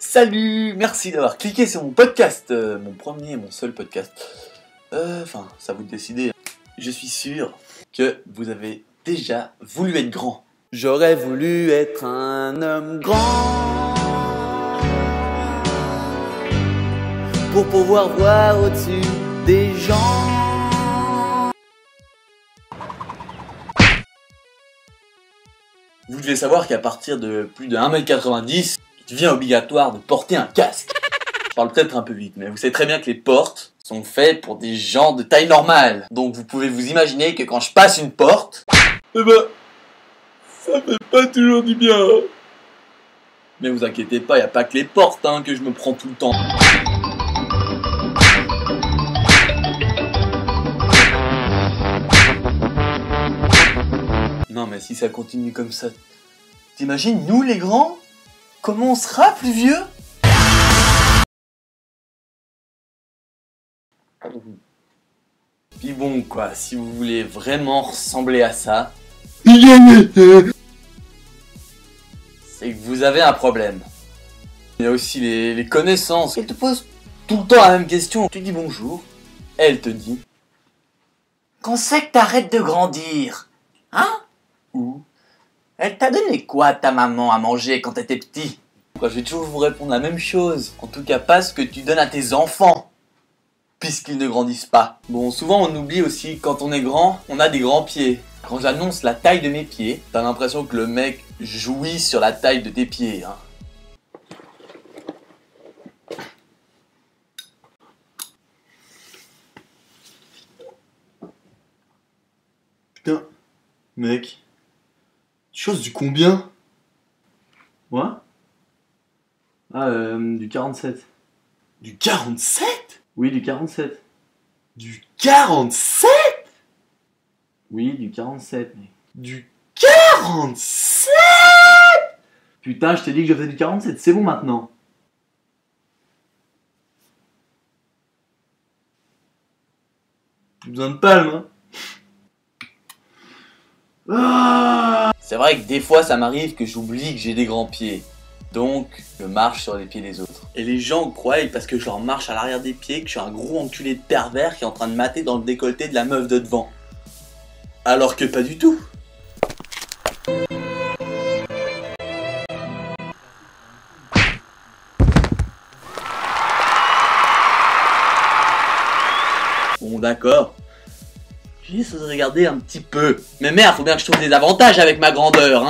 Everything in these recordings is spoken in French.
Salut, merci d'avoir cliqué sur mon podcast, mon premier et mon seul podcast. Enfin, ça vous de décider. Je suis sûr que vous avez déjà voulu être grand. J'aurais voulu être un homme grand pour pouvoir voir au-dessus des gens. Vous devez savoir qu'à partir de plus de 1m90, il devient obligatoire de porter un casque. Je parle peut-être un peu vite, mais vous savez très bien que les portes sont faites pour des gens de taille normale. Donc vous pouvez vous imaginer que quand je passe une porte, eh ben, ça fait pas toujours du bien. Mais vous inquiétez pas, y a pas que les portes que je me prends tout le temps. Non mais si ça continue comme ça, t'imagines nous les grands? Comment on sera plus vieux? Puis bon quoi, si vous voulez vraiment ressembler à ça, c'est que vous avez un problème. Il y a aussi les connaissances. Elle te pose tout le temps la même question. Tu dis bonjour, elle te dit quand c'est que t'arrêtes de grandir? Hein? Ou elle t'a donné quoi ta maman à manger quand t'étais petit? Je vais toujours vous répondre la même chose. En tout cas pas ce que tu donnes à tes enfants, puisqu'ils ne grandissent pas. Bon, souvent on oublie aussi, quand on est grand, on a des grands pieds. Quand j'annonce la taille de mes pieds, t'as l'impression que le mec jouit sur la taille de tes pieds. Putain, mec, chose du combien? Moi? Du 47. Du 47? Oui, du 47. Du 47? Oui, du 47, mec. Du 47? Putain, je t'ai dit que je faisais du 47, c'est bon maintenant. J'ai besoin de palme, C'est vrai que des fois ça m'arrive que j'oublie que j'ai des grands pieds. Donc, je marche sur les pieds des autres. Et les gens croient, parce que je leur marche à l'arrière des pieds, que je suis un gros enculé de pervers qui est en train de mater dans le décolleté de la meuf de devant. Alors que pas du tout. Bon, d'accord. J'ai juste regardé un petit peu. Mais merde, faut bien que je trouve des avantages avec ma grandeur,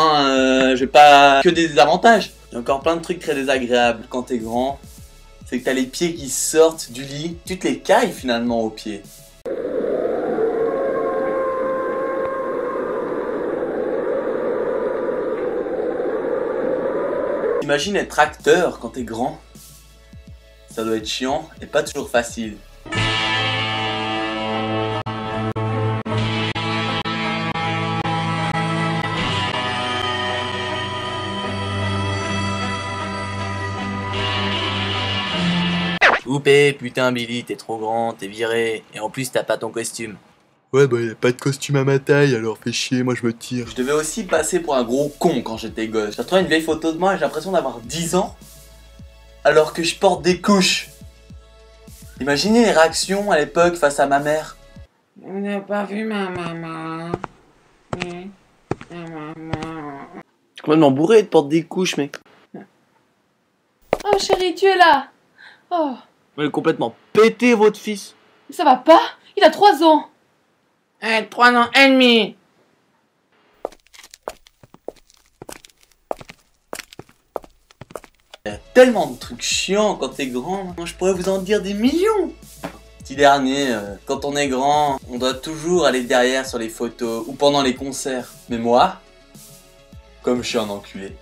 je vais pas que des désavantages. Il y a encore plein de trucs très désagréables quand t'es grand. C'est que t'as les pieds qui sortent du lit. Tu te les cailles finalement aux pieds. Imagine être acteur quand t'es grand. Ça doit être chiant et pas toujours facile. Coupé, putain Billy, t'es trop grand, t'es viré, et en plus t'as pas ton costume. Ouais bah y'a pas de costume à ma taille, alors fais chier, moi je me tire. Je devais aussi passer pour un gros con quand j'étais gosse. J'ai retrouvé une vieille photo de moi et j'ai l'impression d'avoir 10 ans, alors que je porte des couches. Imaginez les réactions à l'époque face à ma mère. On n'a pas vu ma maman. Ma maman. Je suis complètement bourré de porter des couches, mec. Oh chérie, tu es là. Oh. Elle est complètement pété, votre fils. Mais ça va pas? Il a 3 ans. 3 ans et demi. Il y a tellement de trucs chiants quand t'es grand. Je pourrais vous en dire des millions. Petit dernier, quand on est grand, on doit toujours aller derrière sur les photos ou pendant les concerts. Mais moi, comme je suis un enculé.